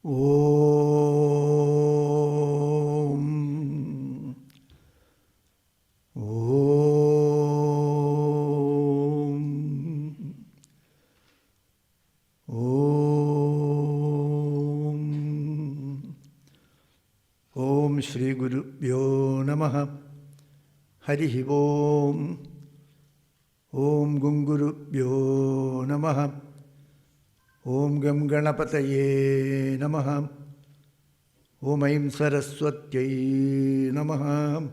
Om. Om. Om. Om Shri Gurubhyo Namaha. Harihi Om. Om Gungurubhyo Namaha. Om Gam Ganapataye Namaha. Om Aim Saraswatyai Namaha.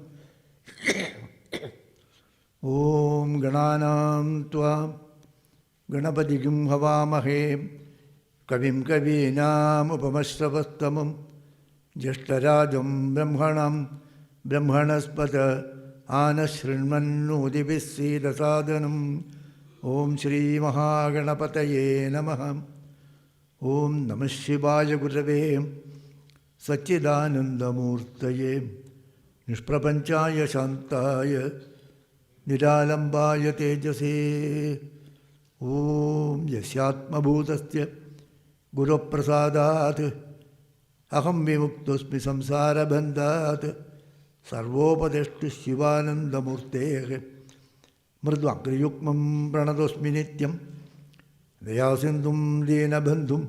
Om Gananam Tva Ganapatigam Havamahe Kavim Kavinam Upamashravastamam Jashtarajam Brahmanam Brahmanaspata Anashrinmannudibissirasadhanam. Om Shri Mahaganapataye Namaha. Om Namah Shivaya Gurave Satchidanandamurtaye Nishprapanchaya Shantaya Niralambaya Tejase. Om Yasyatma Bhutasya Guru Prasadat Aham Vimuktosmi Samsara Bandhat Sarvopadeshtu Shivanandamurtehe Mridvagriyukmam Pranadosmi Nityam Dayasindhum Dinabandhum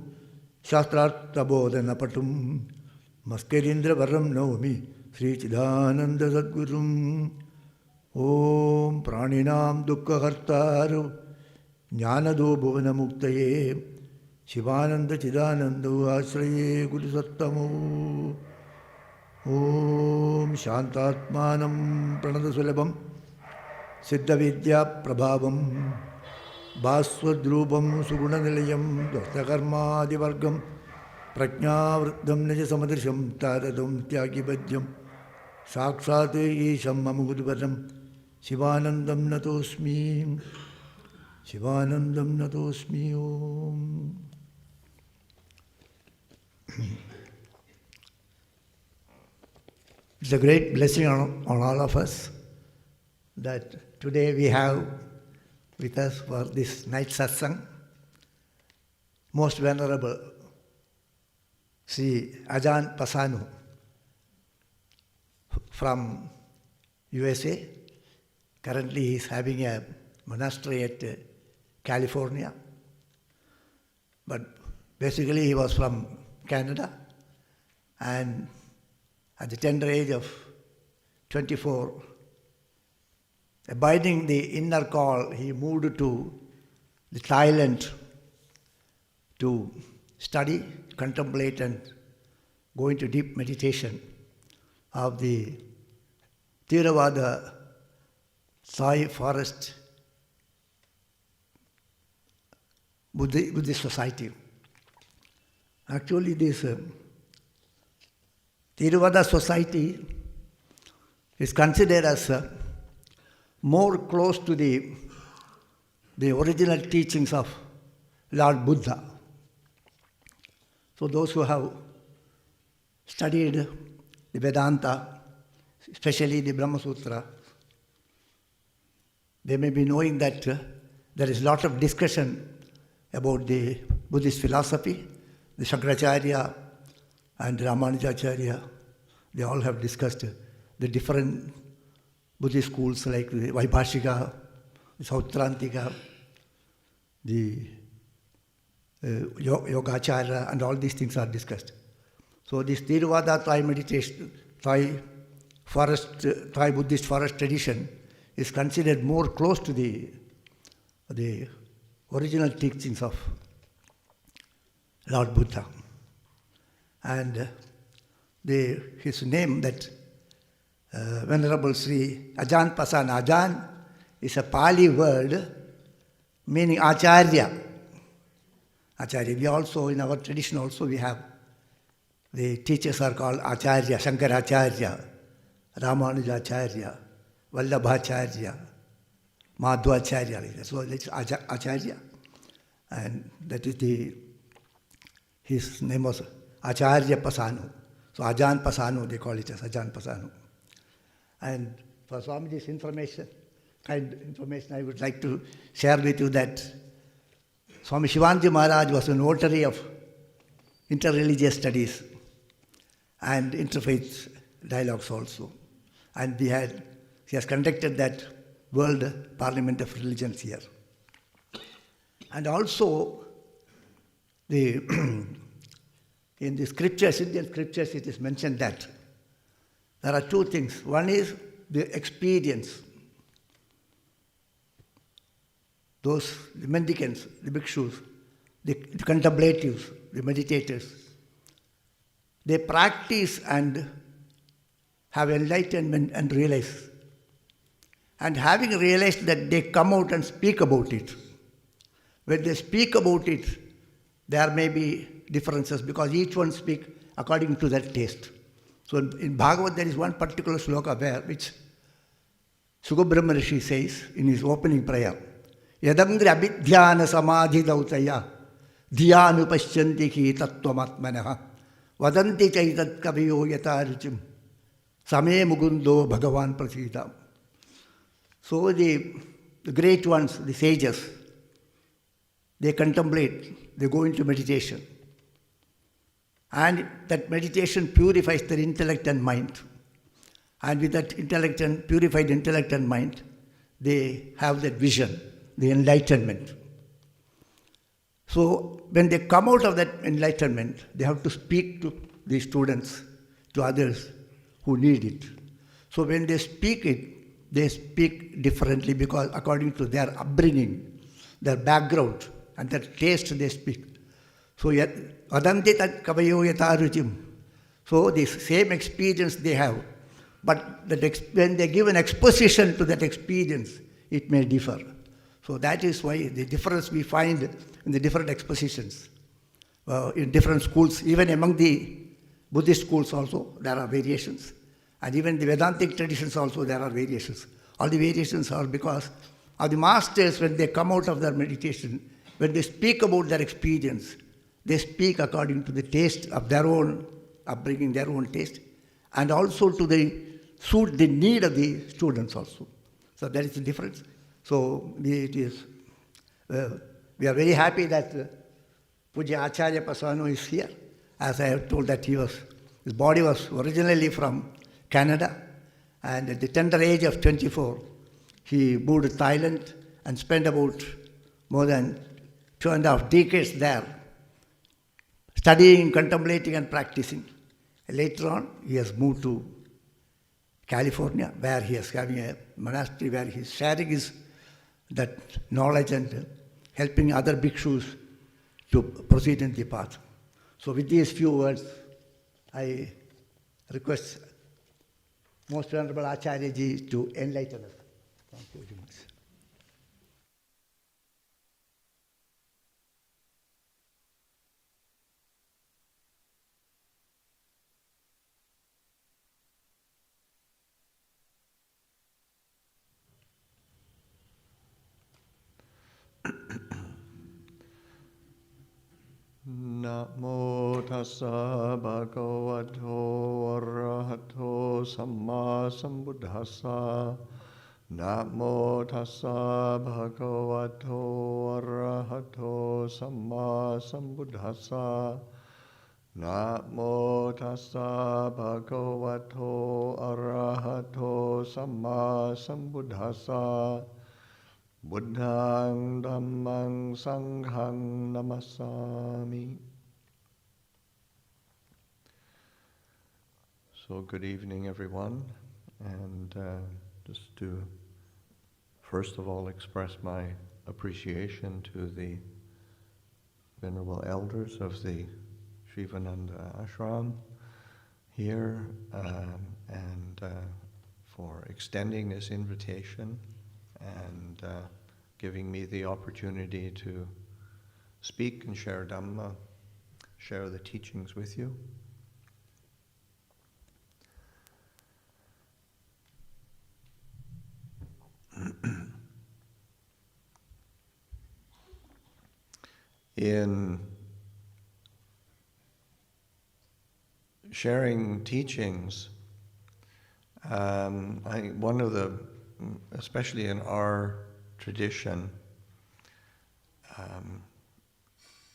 Shastrarthabodhana Patum Maskerindra Varam Naumi Sri Chidananda Sadgurum. Om Praninam Dukkha Hartaru Jnanado Bhuvana Muktaye Shivananda Chidananda Ashraye Guru Sattamo. Om Shantatmanam Pranadasulabham Siddhavidya Prabhavam Bhaswadrupam Sugunanilayam Dvastakarma Divargam Prajnavruddham Nijasamadrisham Taradam Tyagibhadyam Sakshat Isham Mamugudvaram Shivanandam Natosmi. Shivanandam Natosmi. Om. It's a great blessing on all of us that today we have with us for this night satsang Most Venerable Sri Ajahn Pasanno from USA. Currently he is having a monastery at California. But basically he was from Canada, and at the tender age of 24, abiding the inner call, he moved to the Thailand to study, contemplate, and go into deep meditation of the Theravada Thai forest Buddhist society. Actually, this Theravada society is considered as more close to the original teachings of Lord Buddha. So those who have studied the Vedanta, especially the Brahma Sutra, they may be knowing that there is a lot of discussion about the Buddhist philosophy. The Shankaracharya and Ramanujacharya, they all have discussed the different Buddhist schools like the Vaibhashika, the Sautrantika, the Yogacharya, and all these things are discussed. So this Theravada Thai meditation, Thai Buddhist forest tradition is considered more close to the original teachings of Lord Buddha. And his name, that Venerable Sri Ajahn Pasanno. Ajahn is a Pali word meaning Acharya. Acharya. We also, in our tradition also, we have, the teachers are called Acharya, Shankaracharya, Ramanujacharya, Vallabhacharya, Madhvacharya. Like that. So it's Acharya. And that is his name was Acharya Pasanno. So Ajahn Pasanno, they call it as Ajahn Pasanno. And for Swamiji's information, I would like to share with you that Swami Shivanji Maharaj was a notary of interreligious studies and interfaith dialogues also. And he has conducted that World Parliament of Religions here. And also, in the scriptures, Indian scriptures, it is mentioned that there are two things. One is the experience. The mendicants, the bhikshus, the contemplatives, the meditators, they practice and have enlightenment and realize. And having realized that, they come out and speak about it. When they speak about it, there may be differences because each one speaks according to their taste. So in Bhagavad there is one particular sloka which Sugabrahma Rishi says in his opening prayer, Yadamgri abhidhyana samadhi dautaya dhyanu paschyanti ki tattvamatmanaha vadanti chaitat kaviyo yataruchim same mugundo bhagavan prasida. So the great ones, the sages, they contemplate, they go into meditation. And that meditation purifies their intellect and mind. And with that purified intellect and mind, they have that vision, the enlightenment. So when they come out of that enlightenment, they have to speak to the students, to others who need it. So when they speak it, they speak differently because according to their upbringing, their background, and their taste they speak. So Adanti tat kavayo yataruchim. So the same experience they have, but when they give an exposition to that experience, it may differ. So that is why the difference we find in the different expositions. In different schools, even among the Buddhist schools also, there are variations. And even the Vedantic traditions also, there are variations. All the variations are because of the masters, when they come out of their meditation, when they speak about their experience, they speak according to the taste of their own upbringing, their own taste, and also to suit the need of the students also. So that is the difference. So we are very happy that Puja Acharya Pasanno is here. As I have told that his body was originally from Canada, and at the tender age of 24, he moved to Thailand and spent about more than 2.5 decades there, studying, contemplating, and practicing. Later on, he has moved to California, where he is having a monastery where he is sharing that knowledge and helping other bhikshus to proceed in the path. So with these few words, I request Most Venerable Acharya Ji to enlighten us. Thank you very much. Namo tassa bhagavato arahato samma sambuddhassa. Namo tassa bhagavato arahato samma sambuddhassa. Namo tassa bhagavato arahato samma sambuddhassa. Buddhang Dhammang Sanghang Namasami. So good evening everyone, and just to first of all express my appreciation to the Venerable Elders of the Shivananda Ashram here, and for extending this invitation and giving me the opportunity to speak and share Dhamma, share the teachings with you. In sharing teachings, one of the, especially in our tradition,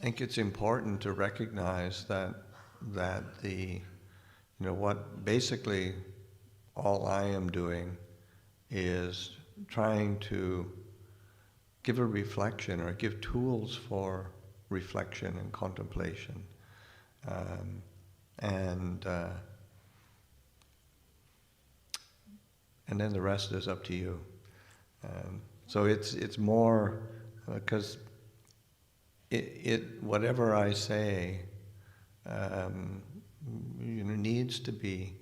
think it's important to recognize that what basically all I am doing is trying to give a reflection or give tools for reflection and contemplation, and then the rest is up to you. So it's more because whatever I say needs to be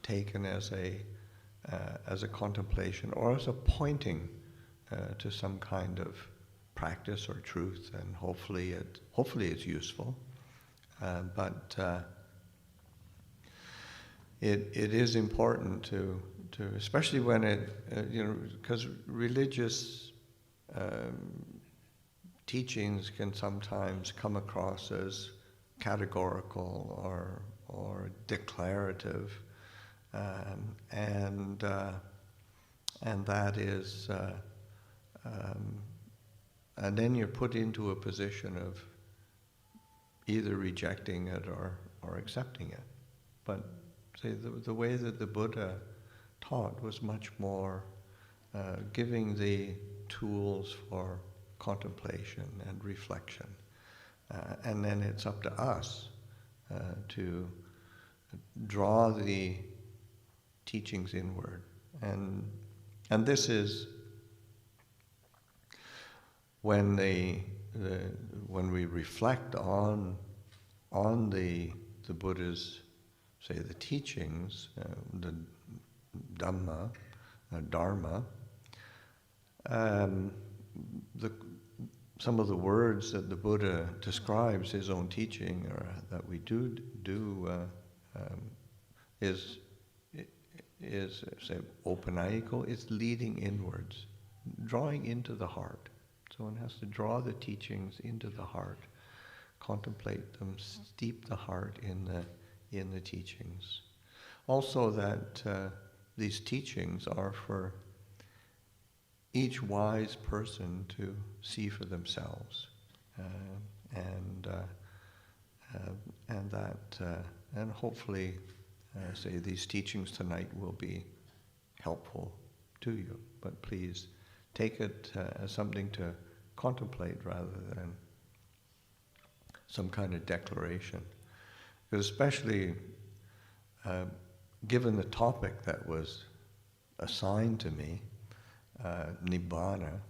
taken as a contemplation or as a pointing to some kind of practice or truth, and hopefully it's useful. But it is important to especially when because religious teachings can sometimes come across as categorical or declarative, and that is, and then you're put into a position of either rejecting it or accepting it. But say the way that the Buddha taught was much more giving the tools for contemplation and reflection, and then it's up to us to draw the teachings inward, and this is when when we reflect on the Buddha's, say, the teachings, the Dhamma, Dharma, some of the words that the Buddha describes his own teaching, or that we do is say openaiko. It's leading inwards, drawing into the heart. So one has to draw the teachings into the heart, contemplate them, steep the heart in the teachings. Also that these teachings are for each wise person to see for themselves, and hopefully, say, these teachings tonight will be helpful to you. But please take it as something to contemplate rather than some kind of declaration. Because especially given the topic that was assigned to me, Nibbana,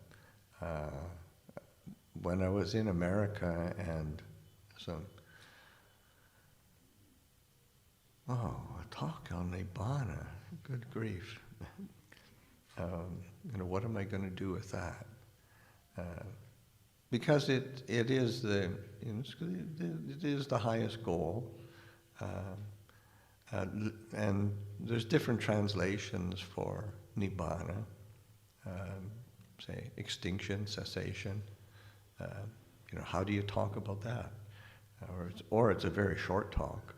when I was in America, and a talk on Nibbana, good grief. What am I going to do with that? Because it is it is the highest goal, and there's different translations for Nibbana. Say extinction, cessation. How do you talk about that? Or it's a very short talk.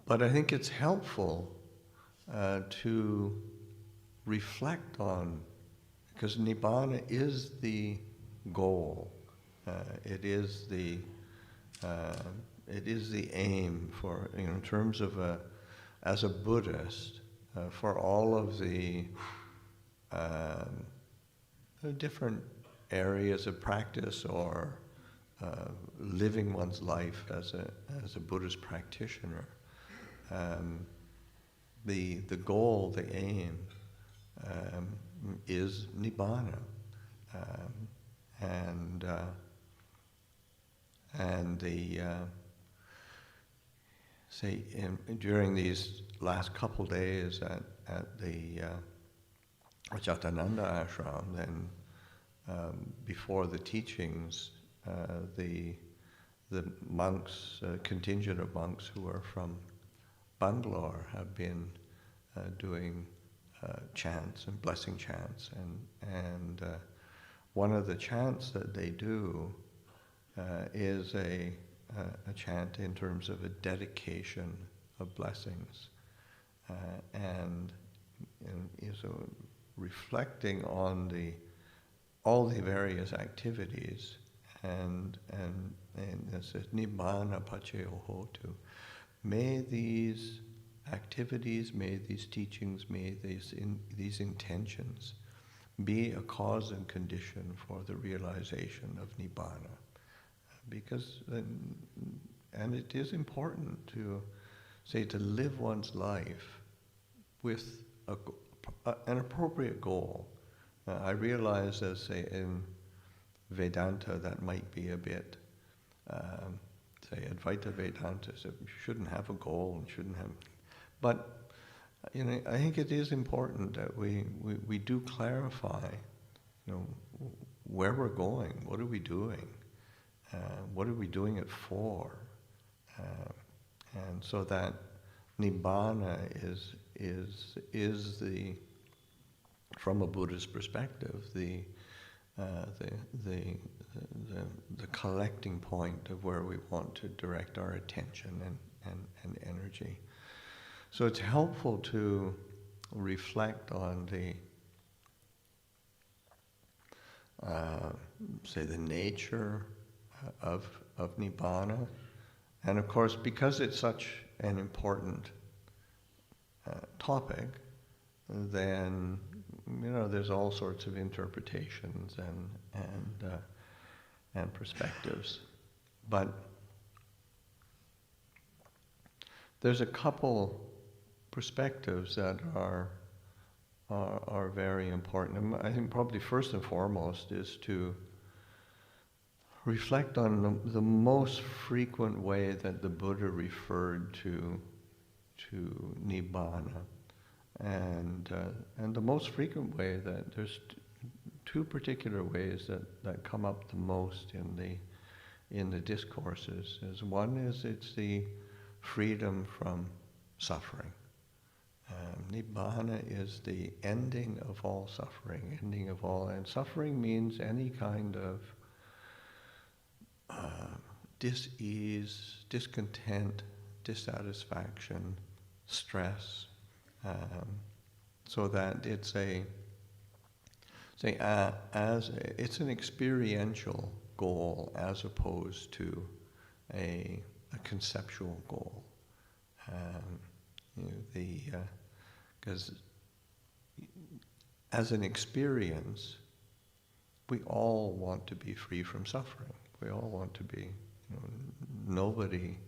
But I think it's helpful to reflect on, because Nibbana is the goal. It is the aim for, in terms of as a Buddhist, for all of the different areas of practice or living one's life as a Buddhist practitioner. The goal, the aim, is Nibbana, and say during these last couple days at the Ajatananda ashram, then before the teachings, the monks, contingent of monks who are from Bangalore, have been doing chants and blessing chants, and one of the chants that they do is a chant in terms of a dedication of blessings, and so reflecting on all the various activities, and it says Nibbana Paccaya Hotu. May these activities, may these teachings, may these intentions be a cause and condition for the realization of Nibbana. Because, and it is important to live one's life with an appropriate goal. I realize, as say in Vedanta, that might be a bit, say Advaita Vedanta, so you shouldn't have a goal and shouldn't have, but I think it is important that we do clarify, where we're going, what are we doing, what are we doing it for, and so that Nibbana is the, from a Buddhist perspective, the collecting point of where we want to direct our attention and energy. So it's helpful to reflect on the nature of Nibbana. And of course, because it's such an important topic, then there's all sorts of interpretations and perspectives. But there's a couple perspectives that are very important. I think probably first and foremost is to reflect on the most frequent way that the Buddha referred to Nibbana, and the most frequent way that there's two particular ways that come up the most in the discourses. One is it's the freedom from suffering. Nibbana is the ending of all suffering, and suffering means any kind of dis-ease, discontent, dissatisfaction, stress, so that it's it's an experiential goal as opposed to a conceptual goal. Because as an experience, we all want to be free from suffering. We all want to be. Nobody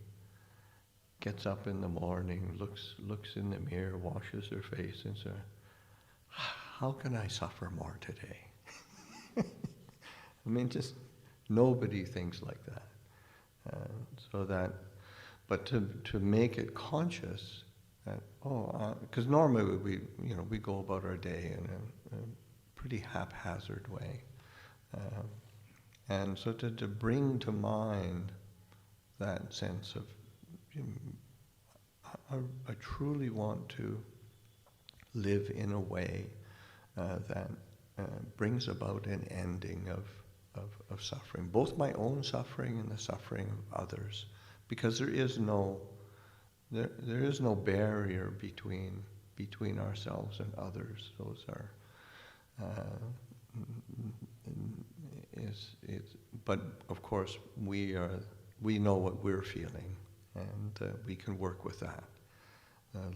gets up in the morning, looks in the mirror, washes their face, and says, "How can I suffer more today?" I mean, just nobody thinks like that. But to make it conscious that because normally we go about our day in a pretty haphazard way, and so to bring to mind that sense of I truly want to live in a way that brings about an ending of suffering, both my own suffering and the suffering of others, because there is no barrier between ourselves and others. Those are but of course we know what we're feeling, and we can work with that.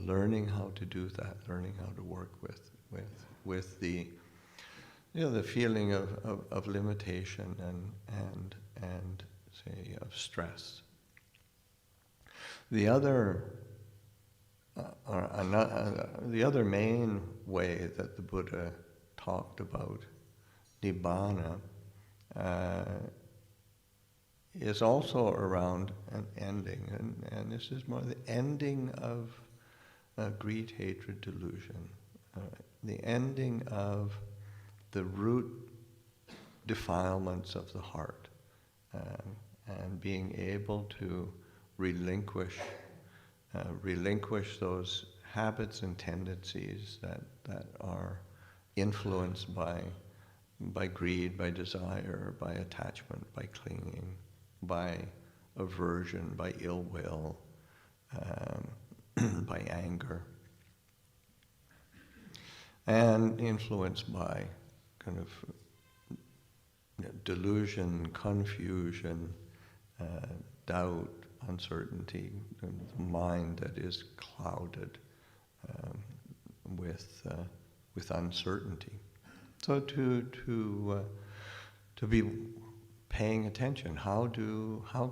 Learning how to do that, learning how to work with the the feeling of limitation and say of stress. The other main way that the Buddha talked about Nibbana is also around an ending, and this is more the ending of greed, hatred, delusion, the ending of the root defilements of the heart, and being able to relinquish those habits and tendencies that are influenced by greed, by desire, by attachment, by clinging, by aversion, by ill will, by anger. and influenced by kind of delusion, confusion, doubt, uncertainty, the mind that is clouded with uncertainty. So to be paying attention, how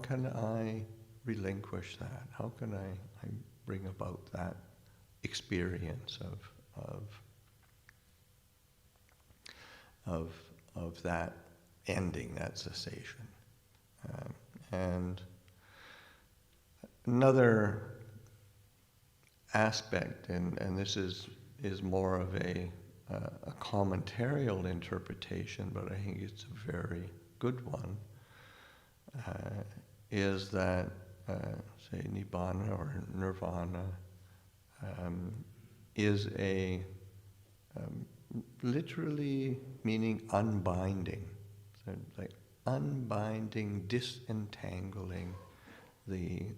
can I relinquish that? How can I bring about that experience of that ending, that cessation? And another aspect, and this is more of a commentarial interpretation, but I think it's a very good one, is that, say, Nibbana or Nirvana is a literally meaning unbinding. So like unbinding, disentangling the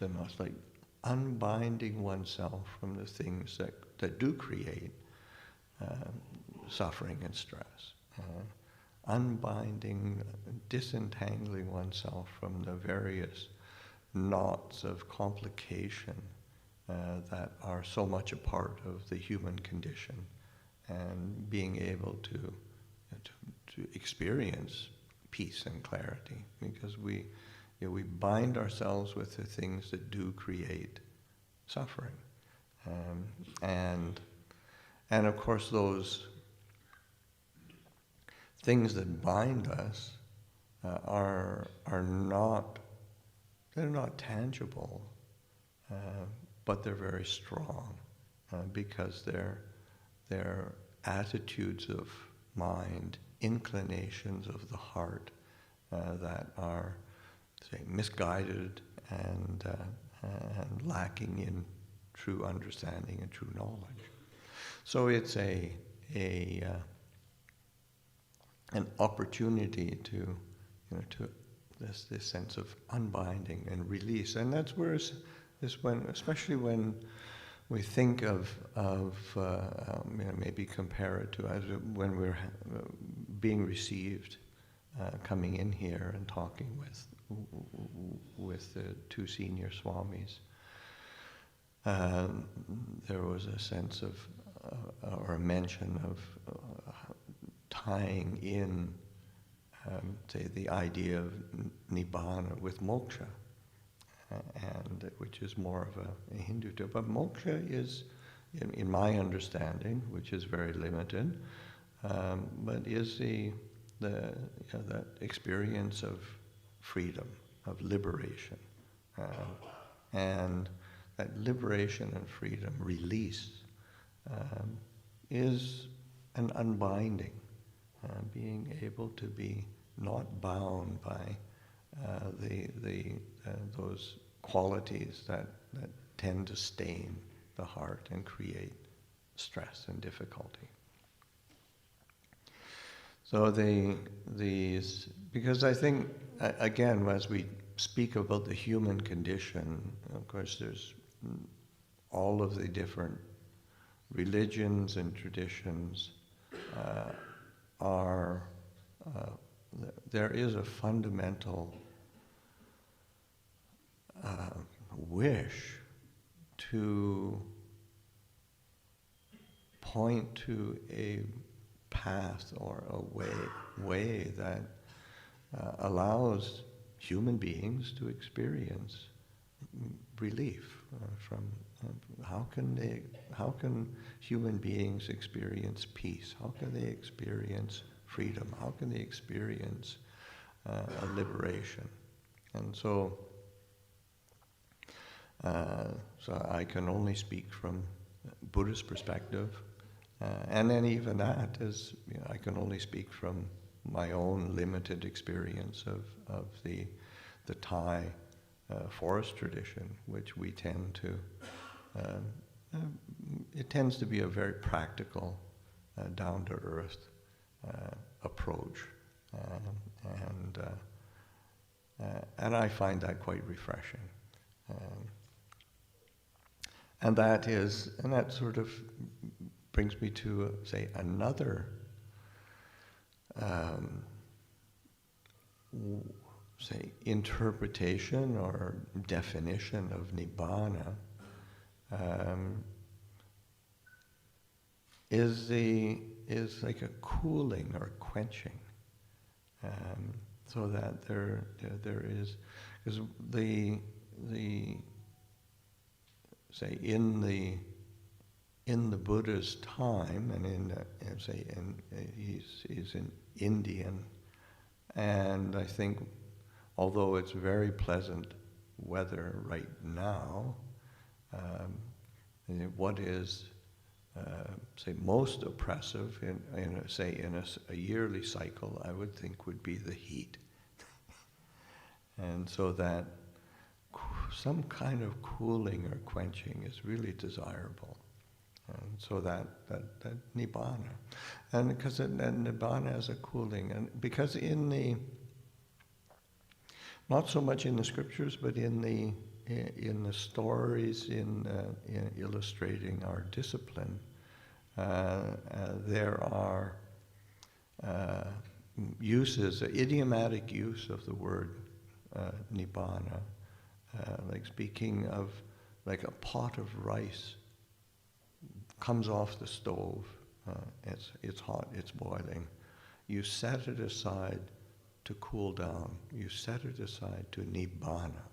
most, like unbinding oneself from the things that do create suffering and stress. Unbinding, disentangling oneself from the various knots of complication that are so much a part of the human condition, and being able to experience peace and clarity, because we bind ourselves with the things that do create suffering, and of course those things that bind us are not tangible, but they're very strong because they're attitudes of mind, inclinations of the heart that are, say, misguided and lacking in true understanding and true knowledge. So it's an opportunity to this sense of unbinding and release, and that's where especially when we think of maybe compare it to as when we're being received, coming in here and talking with the two senior swamis. There was a sense of or a mention of tying in, say, the idea of Nibbana with moksha, and which is more of a Hindu term. But moksha is, in my understanding, which is very limited, but is that experience of freedom, of liberation, and that liberation and freedom, release, is an unbinding, being able to be not bound by those qualities that tend to stain the heart and create stress and difficulty. So because I think, again, as we speak about the human condition, of course there's all of the different religions and traditions there is a fundamental wish to point to a path or a way that allows human beings to experience relief from how can human beings experience peace? How can they experience freedom? How can they experience a liberation? And so I can only speak from Buddhist perspective, and then even that is, I can only speak from my own limited experience of the Thai forest tradition, which we tend to, it tends to be a very practical, down-to-earth approach, and I find that quite refreshing. And that sort of brings me to, say, another say, interpretation or definition of Nibbana is like a cooling or quenching, so that there is, because the say in the Buddha's time, and he's an Indian, and I think although it's very pleasant weather right now, what is say most oppressive in a yearly cycle, I would think would be the heat, and so that some kind of cooling or quenching is really desirable. And so that Nibbana, and because Nibbana is a cooling, and because not so much in the scriptures, but in the stories in illustrating our discipline, there are uses, idiomatic use of the word Nibbana, like speaking of like a pot of rice comes off the stove, it's hot, it's boiling. You set it aside to cool down. You set it aside to Nibbana.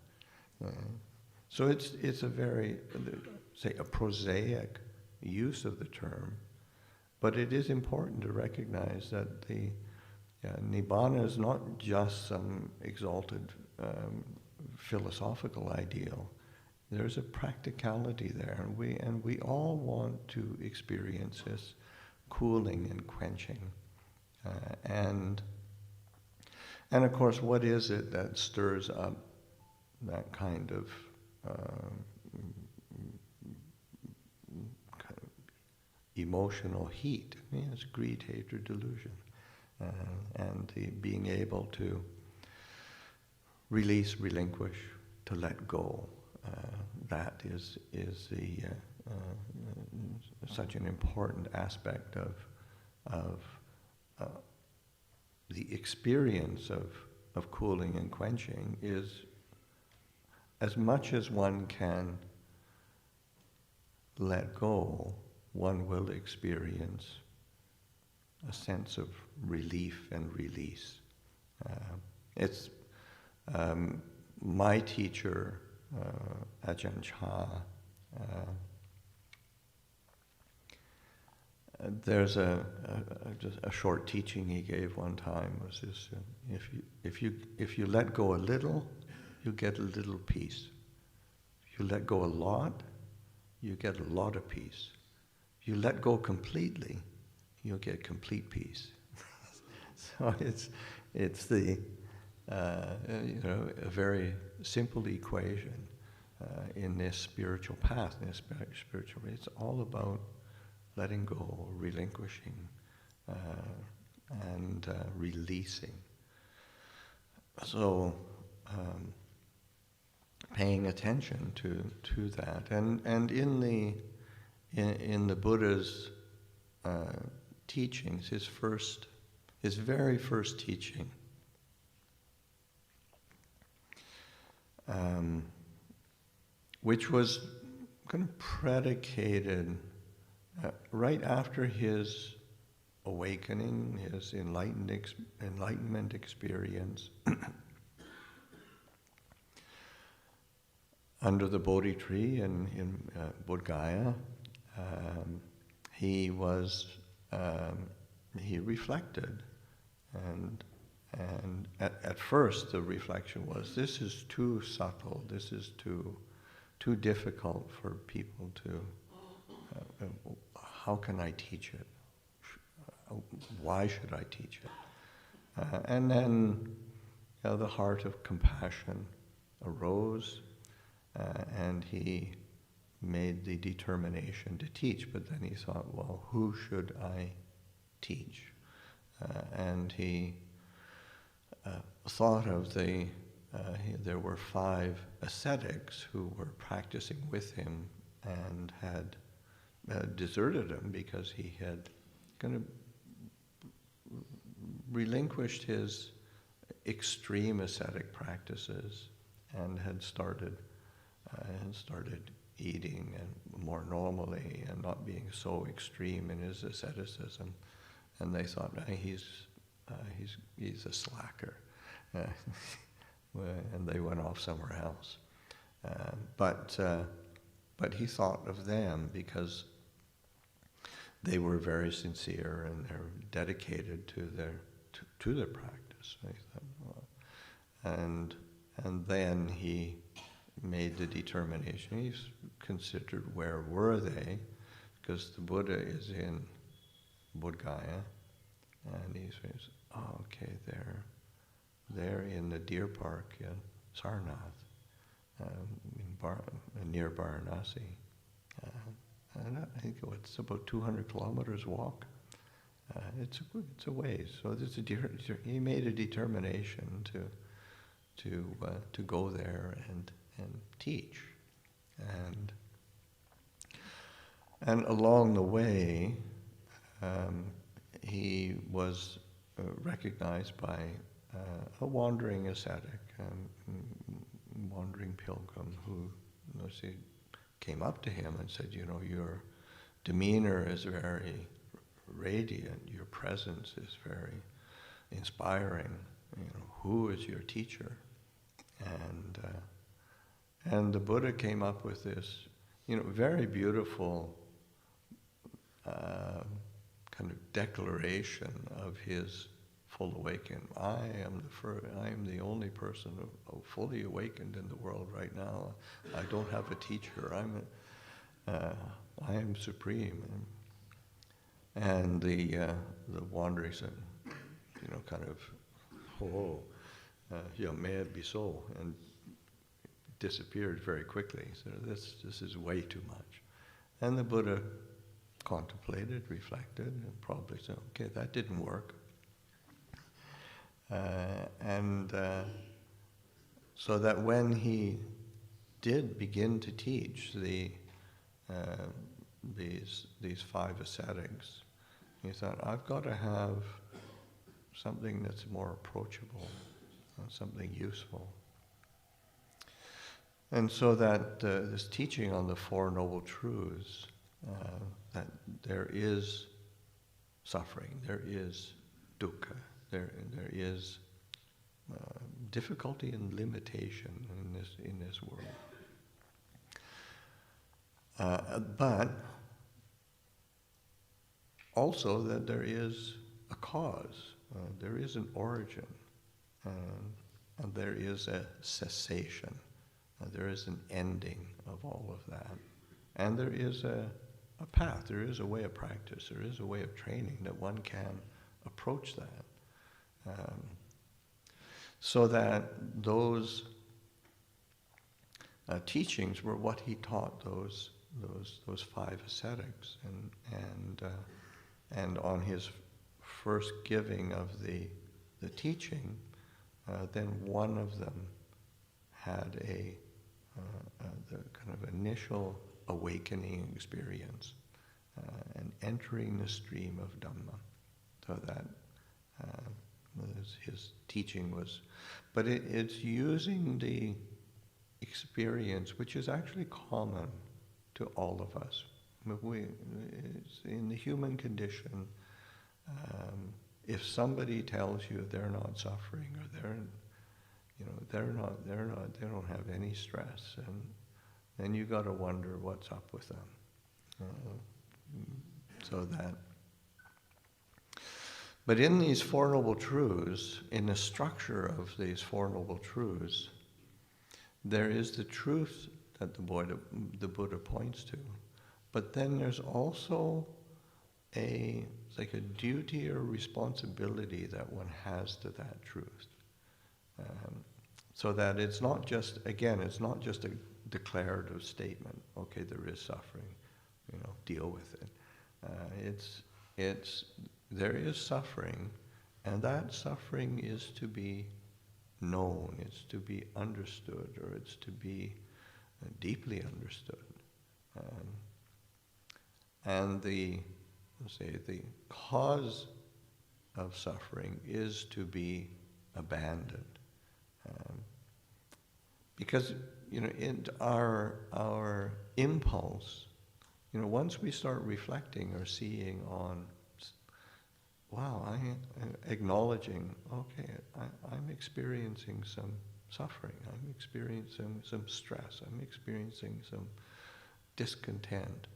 So it's a very, say, a prosaic use of the term, but it is important to recognize that the Nibbana is not just some exalted philosophical ideal. There's a practicality there, and we all want to experience this cooling and quenching, and of course, what is it that stirs up that kind of emotional heat? I mean, it's greed, hatred, delusion, and the being able to release, relinquish, to let go. That is such an important aspect of the experience of cooling and quenching. Is as much as one can let go, one will experience a sense of relief and release. It's my teacher, Ajahn, there's just a short teaching he gave one time, was this: if you let go a little, you get a little peace. If you let go a lot, you get a lot of peace. If you let go completely, you'll get complete peace. So it's the a very simple equation in this spiritual path, in this spiritual way. It's all about letting go, relinquishing, and releasing. So paying attention to that, and in the Buddha's teachings, his very first teaching, which was kind of predicated right after his awakening, his enlightenment experience under the Bodhi tree in Bodh Gaya. He reflected, and at first the reflection was, this is too subtle, this is too difficult for people to, how can I teach it? Why should I teach it? And then the heart of compassion arose, and he made the determination to teach, but then he thought, well, who should I teach? And he thought of there were 5 ascetics who were practicing with him and had deserted him because he had kind of relinquished his extreme ascetic practices and had started eating and more normally and not being so extreme in his asceticism. And they thought, he's a slacker, and they went off somewhere else. But he thought of them because they were very sincere and they're dedicated to their practice. And then he made the determination. He's considered where were they, because the Buddha is in Bodh Gaya, and he says, "Oh, okay, they're in the deer park in Sarnath, near Varanasi." And I think it's about 200 kilometers walk. It's a ways. So he made a determination to go there and teach, and along the way, he was recognized by a wandering ascetic, wandering pilgrim who came up to him and said, your demeanor is very radiant, your presence is very inspiring. Who is your teacher? And the Buddha came up with this, very beautiful kind of declaration of his full awakening. I am the only person fully awakened in the world right now. I don't have a teacher. I am supreme. And the wanderer said, kind of, may it be so, and disappeared very quickly. So this is way too much. And the Buddha contemplated, reflected, and probably said, okay, that didn't work. So that when he did begin to teach these five ascetics, he thought, I've got to have something that's more approachable, something useful. And so that this teaching on the Four Noble Truths, that there is suffering, there is dukkha, there is difficulty and limitation in this world. But also that there is a cause, there is an origin, and there is a cessation, there is an ending of all of that. And there is a path, there is a way of practice, there is a way of training that one can approach that. So that those teachings were what he taught those five ascetics, and on his first giving of the teaching, then one of them had the kind of initial awakening experience, and entering the stream of Dhamma, so that his teaching was, but it's using the experience which is actually common to all of us. It's in the human condition, if somebody tells you they're not suffering, or they don't have any stress, and then you got to wonder what's up with them. But in these Four Noble Truths, in the structure of these Four Noble Truths, there is the truth that the Buddha points to, but then there's also like a duty or responsibility that one has to that truth. So that it's not just a declarative statement, okay, there is suffering, deal with it. There is suffering, and that suffering is to be known, it's to be understood, or it's to be deeply understood. And the cause of suffering is to be abandoned. Because, in our impulse, once we start reflecting or seeing on, wow, acknowledging, okay, I'm experiencing some suffering, I'm experiencing some stress, I'm experiencing some discontent.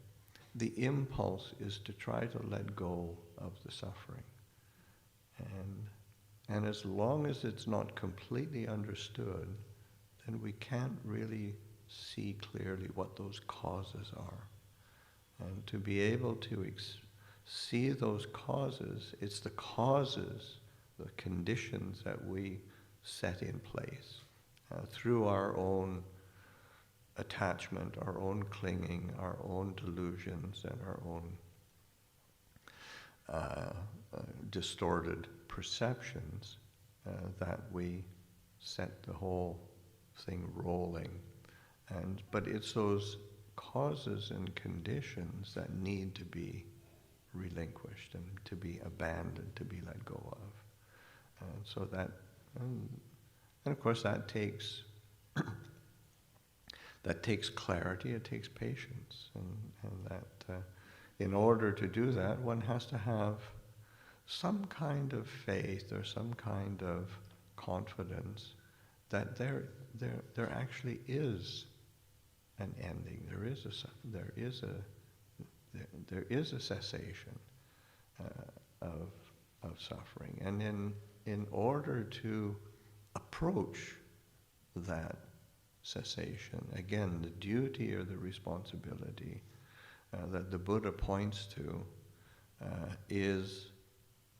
The impulse is to try to let go of the suffering. And as long as it's not completely understood, then we can't really see clearly what those causes are. And to be able to see those causes, it's the causes, the conditions that we set in place through our own attachment, our own clinging, our own delusions, and our own distorted perceptions that we set the whole thing rolling. But it's those causes and conditions that need to be relinquished and to be abandoned, to be let go of. And so that, and of course that takes clarity, it takes patience, and that in order to do that, one has to have some kind of faith or some kind of confidence that there actually is an ending. There is a cessation of suffering, and in order to approach that cessation, again, the duty or the responsibility that the Buddha points to is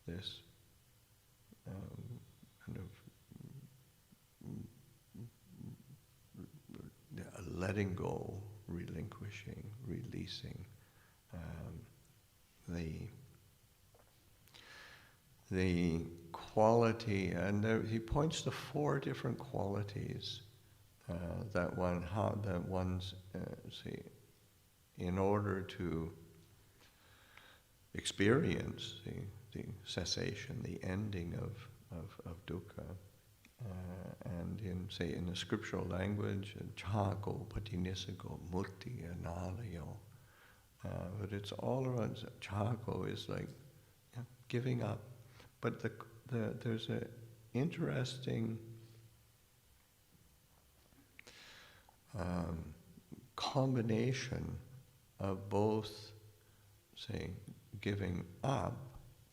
this kind of letting go, relinquishing, releasing the quality, and he points to 4 different qualities that one's in order to experience the cessation, the ending of dukkha. And in the scriptural language, chako, patinisago, mutti, analayo. But it's all around. Chako is like giving up. But there's an interesting combination of both, giving up,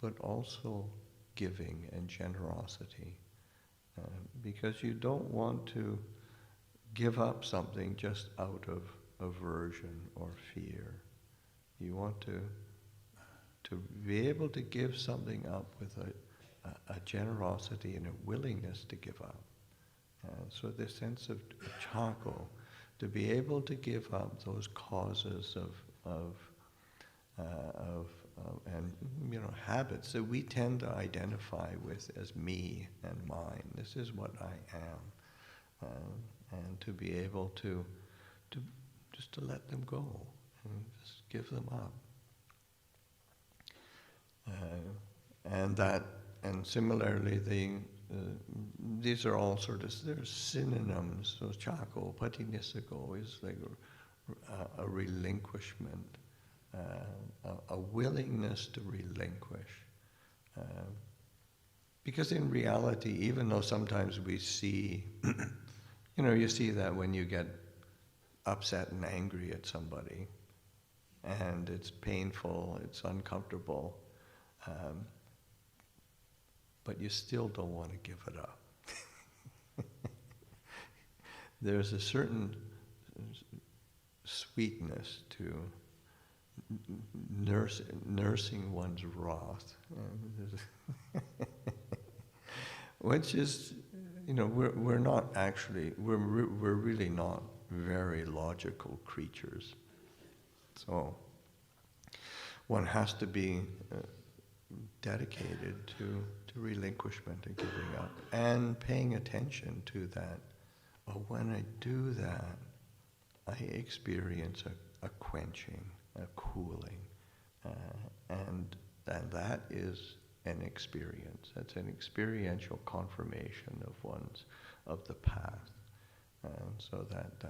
but also giving and generosity. Because you don't want to give up something just out of aversion or fear. You want to be able to give something up with a generosity and a willingness to give up. So this sense of chako, to be able to give up those causes of habits that we tend to identify with as me and mine. This is what I am, and to be able to just to let them go and just give them up, and similarly these are all they're synonyms. So chako, patinisago is like a relinquishment. A willingness to relinquish. Because in reality, even though sometimes we see, you see that when you get upset and angry at somebody, and it's painful, it's uncomfortable, but you still don't want to give it up. There's a certain sweetness to nursing one's wrath, which is, we're not actually, we're really not very logical creatures. So one has to be dedicated to relinquishment and giving up, and paying attention to that. Oh, when I do that, I experience a quenching, a cooling, And that is an experience. That's an experiential confirmation of the path. And so that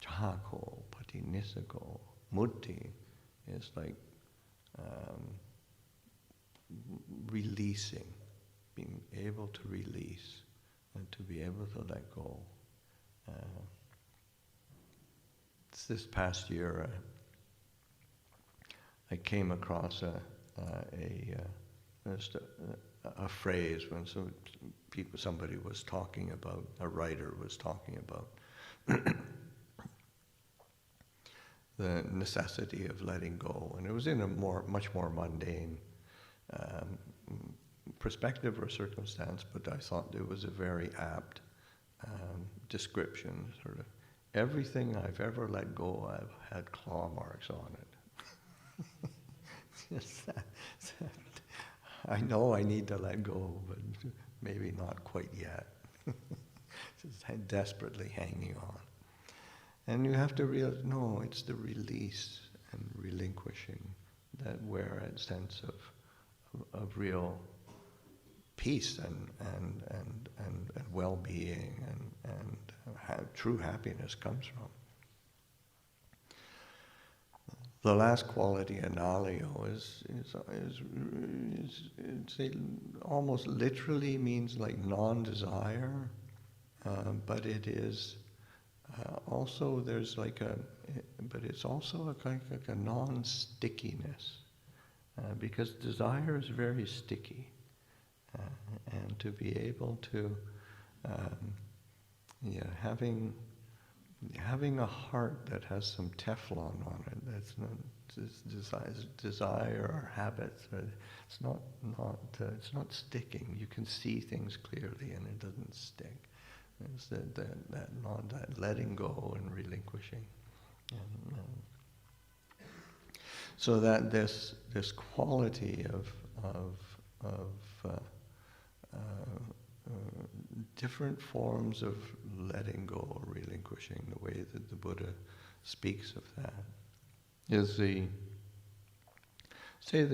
chako, patinisiko, mutti is like releasing, being able to release and to be able to let go. This past year, I came across a phrase when somebody was talking about, a writer was talking about the necessity of letting go, and it was in a much more mundane perspective or circumstance, but I thought it was a very apt description. Sort of everything I've ever let go, I've had claw marks on it. Just that, I know I need to let go, but maybe not quite yet. Just desperately hanging on. And you have to realize, no, it's the release and relinquishing that where a sense of real peace and well-being and true happiness comes from. The last quality, analio, it almost literally means like non-desire, but it is also but it's also a kind of like a non-stickiness, because desire is very sticky, and to be able to having a heart that has some Teflon on it, that's not desire or habits, it's not sticking. You can see things clearly, and it doesn't stick. It's that letting go and relinquishing, so that this quality of different forms of letting go or relinquishing, the way that the Buddha speaks of that, is the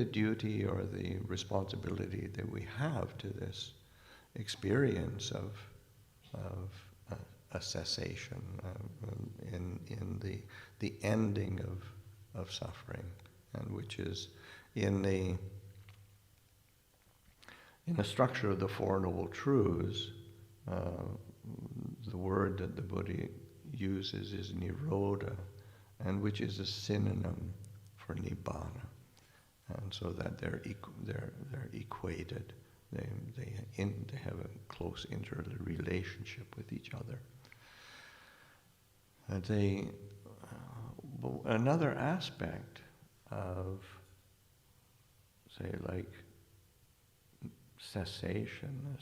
duty or the responsibility that we have to this experience of a cessation in the ending of suffering, and which is in the structure of the Four Noble Truths. The word that the Buddha uses is Nirodha, and which is a synonym for Nibbana, and so that they're equated. They have a close interrelationship with each other. Another aspect of, say, like cessation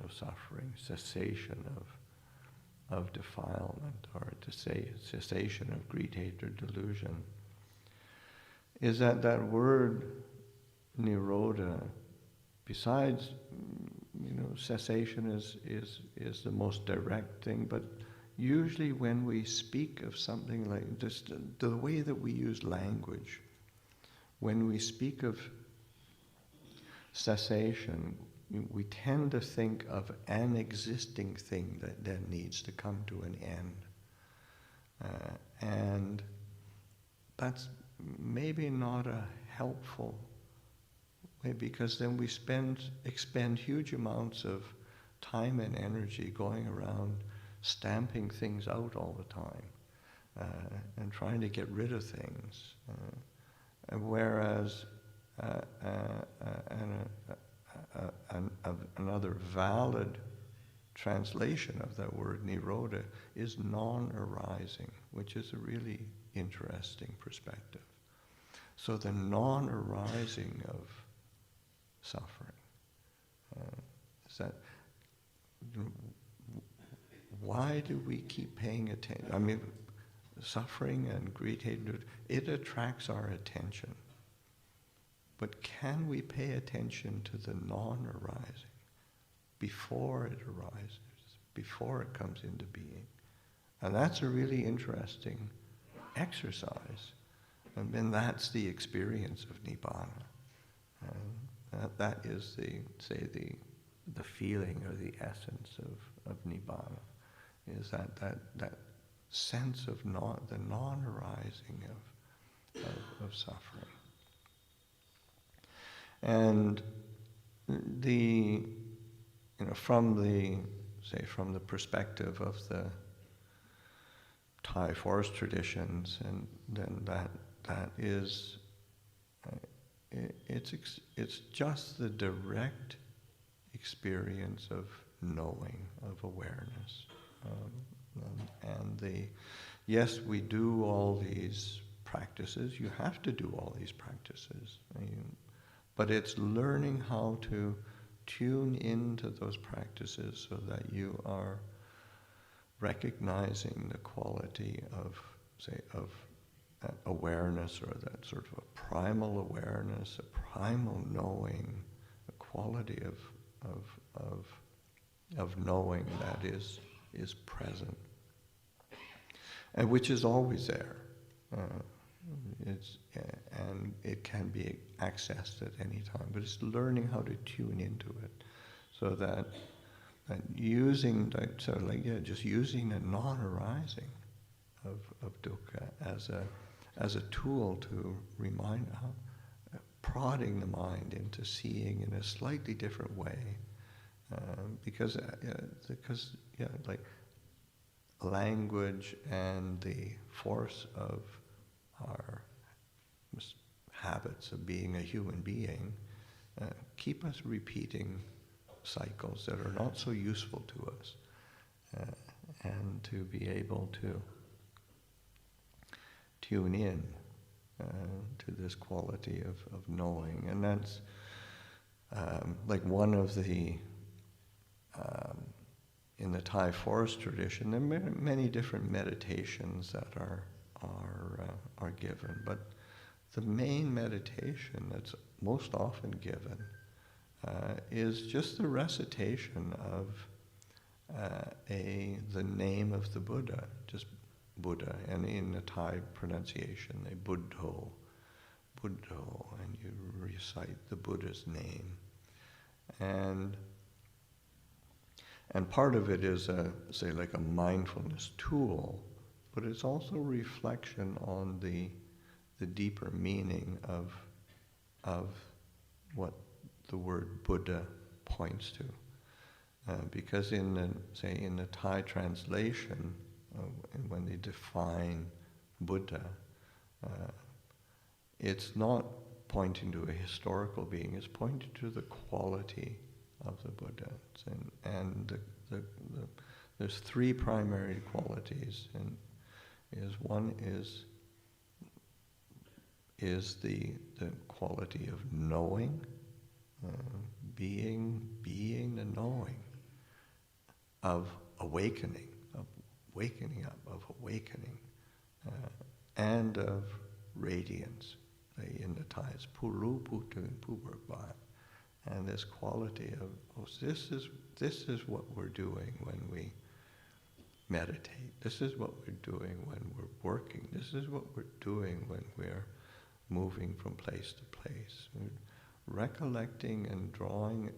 of suffering, cessation of defilement, or to say cessation of greed, hatred, delusion, is that word Nirodha, besides, cessation is the most direct thing, but usually when we speak of something like this, the way that we use language, when we speak of cessation, we tend to think of an existing thing that then needs to come to an end. And that's maybe not a helpful way, because then we expend huge amounts of time and energy going around stamping things out all the time, and trying to get rid of things. Whereas another valid translation of that word Nirodha is non-arising, which is a really interesting perspective. So the non-arising of suffering is that, why do we keep paying attention? I mean, suffering and greed, hatred, it attracts our attention. But can we pay attention to the non-arising before it arises, before it comes into being? And that's a really interesting exercise, And then that's the experience of Nibbana. That is the feeling or the essence of Nibbana, is that sense of the non-arising of suffering. And from the perspective of the Thai forest traditions, and then that is it's just the direct experience of knowing, of awareness, yes, we do all these practices. You have to do all these practices, but it's learning how to tune into those practices so that you are recognizing the quality of that awareness, or that sort of a primal awareness, a primal knowing, a quality of knowing that is present, and which is always there. And it can be accessed at any time, but it's learning how to tune into it, so that using just using the non-arising of dukkha as a tool to remind, prodding the mind into seeing in a slightly different way, because language and the force of our habits of being a human being keep us repeating cycles that are not so useful to us, and to be able to tune in to this quality of knowing. And that's one of the in the Thai forest tradition, there are many different meditations that are given, but the main meditation that's most often given is just the recitation of the name of the Buddha, just Buddha, and in the Thai pronunciation, they Buddho, and you recite the Buddha's name. And part of it is a mindfulness tool, but it's also reflection on the deeper meaning of what the word Buddha points to. Because in the Thai translation, when they define Buddha, it's not pointing to a historical being, it's pointing to the quality of the Buddha. And there's three primary qualities, and one is the quality of knowing, being the knowing, of awakening, of wakening up, of awakening, and of radiance. In the Thai, it's puru putun puburba, and this quality of this is what we're doing when we meditate. This is what we're doing when we're working. This is what we're doing when we're moving from place to place. Recollecting and drawing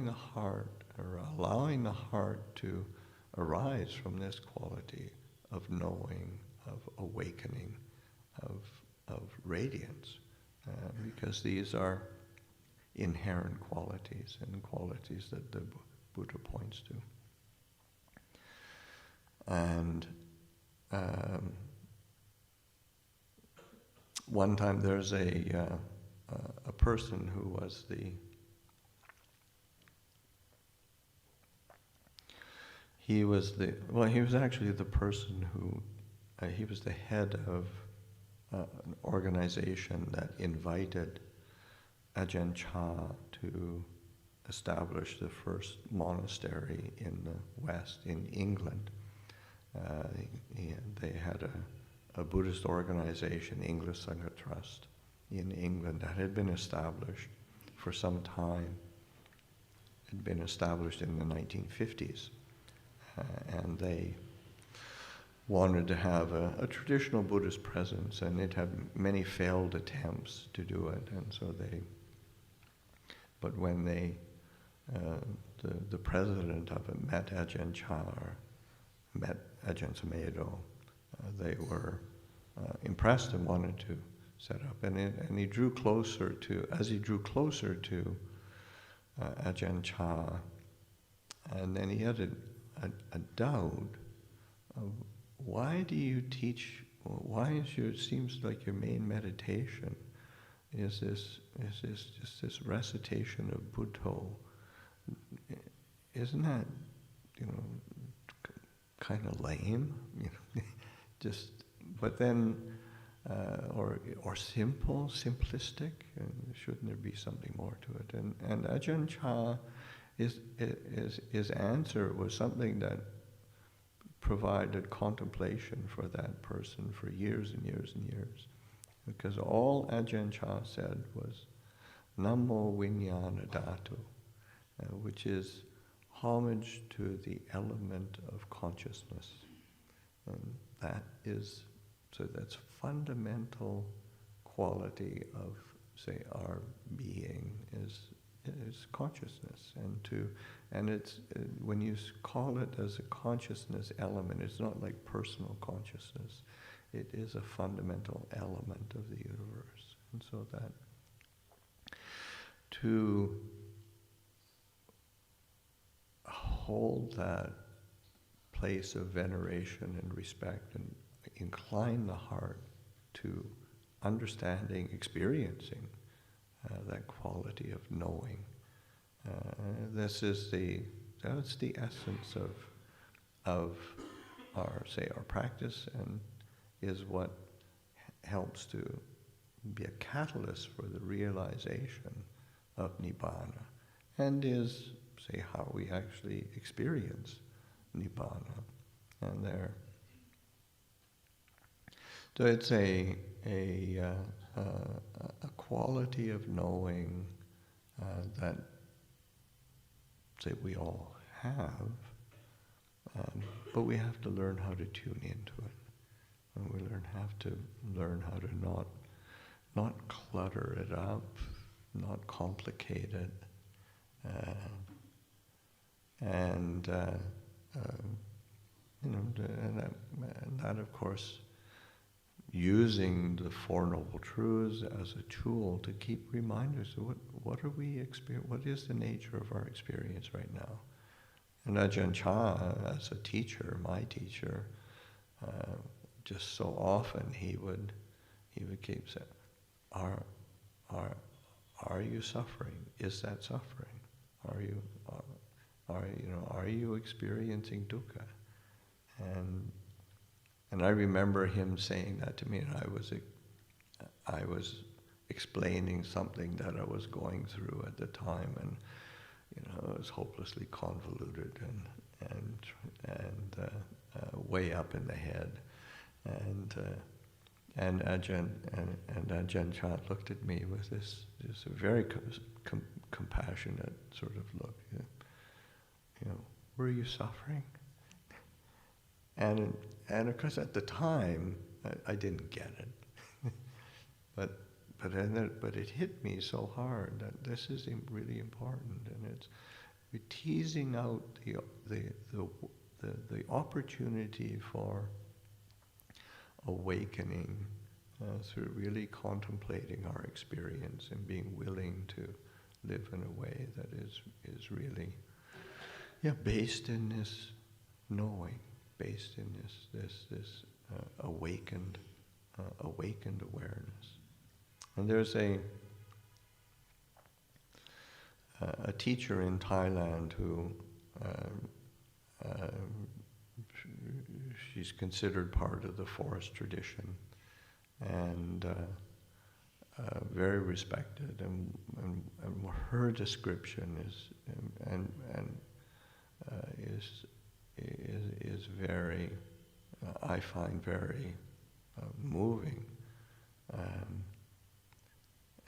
the heart, or allowing the heart to arise from this quality of knowing, of awakening, of radiance, because these are inherent qualities, and qualities that the Buddha points to. And one time there's a person who was he was actually the person who he was the head of an organization that invited Ajahn Chah to establish the first monastery in the West, in England. They had a Buddhist organization, English Sangha Trust, in England that had been established for some time. It had been established in the 1950s. And wanted to have a traditional Buddhist presence, and it had many failed attempts to do it, and so but when the president of it met Ajahn Chah, met Ajahn Sumedho, they were impressed and wanted to set up, and he drew closer to, as he drew closer to Ajahn Chah, and then he had a doubt of, why do you teach, why is it seems like your main meditation is just this recitation of Buddho? Isn't that, kind of lame? Just, but then, or simplistic, and shouldn't there be something more to it? And Ajahn Chah, his answer was something that provided contemplation for that person for years and years and years. Because all Ajahn Chah said was, Namo Vijnana Dhatu, which is homage to the element of consciousness. And that's fundamental quality of, say, our being is consciousness, and it's when you call it as a consciousness element, it's not like personal consciousness. It is a fundamental element of the universe, and so that to hold that place of veneration and respect and incline the heart to understanding, experiencing that quality of knowing. That's the essence of our practice, and is what helps to be a catalyst for the realization of Nibbana, and is, how we actually experience Nibbana. And there, so it's a quality of knowing that, we all have, but we have to learn how to tune into it, and we have to learn how to not clutter it up, not complicate it, and that of course, using the Four Noble Truths as a tool to keep reminders of what are we experience, what is the nature of our experience right now. And Ajahn Chah, as a teacher, my teacher, just so often he would keep saying, are you suffering? Is that suffering? Are you experiencing dukkha? And I remember him saying that to me, and I was explaining something that I was going through at the time, and it was hopelessly convoluted and way up in the head, and Ajahn Chah looked at me with this very compassionate sort of look. Were you suffering? And of course, at the time, I didn't get it, but it hit me so hard that this is really important, and we're teasing out the opportunity for awakening through really contemplating our experience and being willing to live in a way that is really, based in this knowing, based in this awakened awareness. And there's a teacher in Thailand who she's considered part of the forest tradition, and very respected, and her description is very, I find very moving.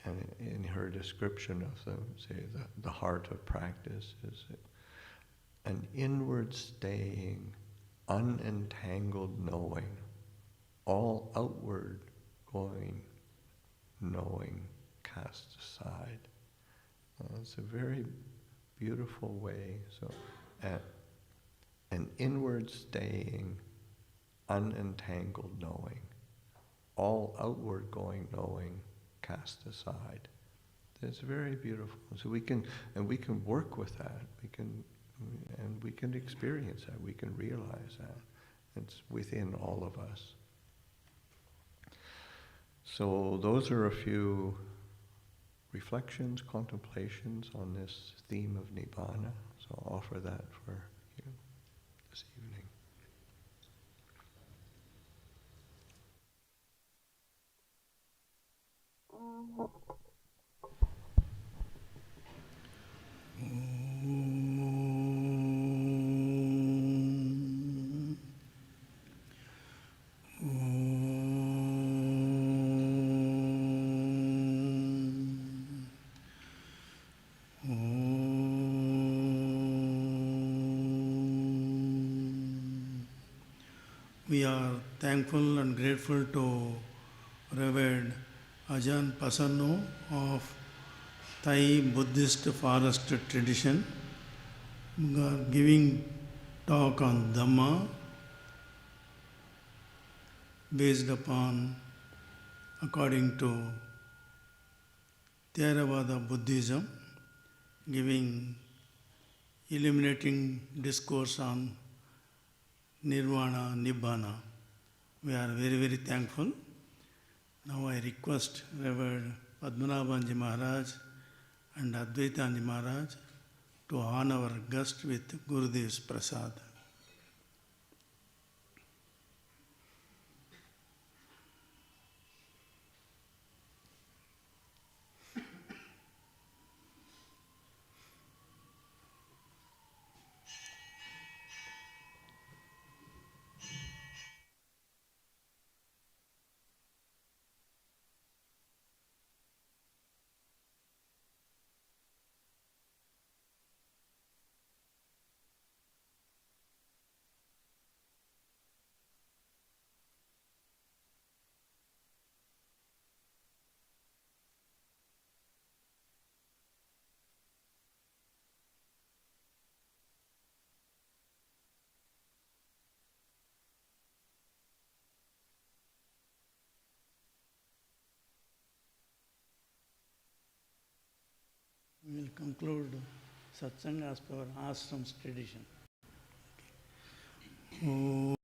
And in her description of the heart of practice is an inward staying unentangled knowing, all outward going knowing cast aside. It's a very beautiful way. So, an inward staying, unentangled knowing, all outward going knowing cast aside. It's very beautiful. So we can work with that. We can experience that. We can realize that. It's within all of us. So those are a few reflections, contemplations on this theme of Nibbana. So I'll offer that for you this evening. We are thankful and grateful to Revered Ajahn Pasanno of Thai Buddhist forest tradition, giving talk on Dhamma based upon, according to Theravada Buddhism, giving illuminating discourse on Nirvana, Nibbana. We are very, very thankful. Now I request Reverend Padmanabhanji Maharaj and Advaitanji Maharaj to honor our guest with Gurudev's Prasad. We will conclude satsang as per ashram's tradition. Okay.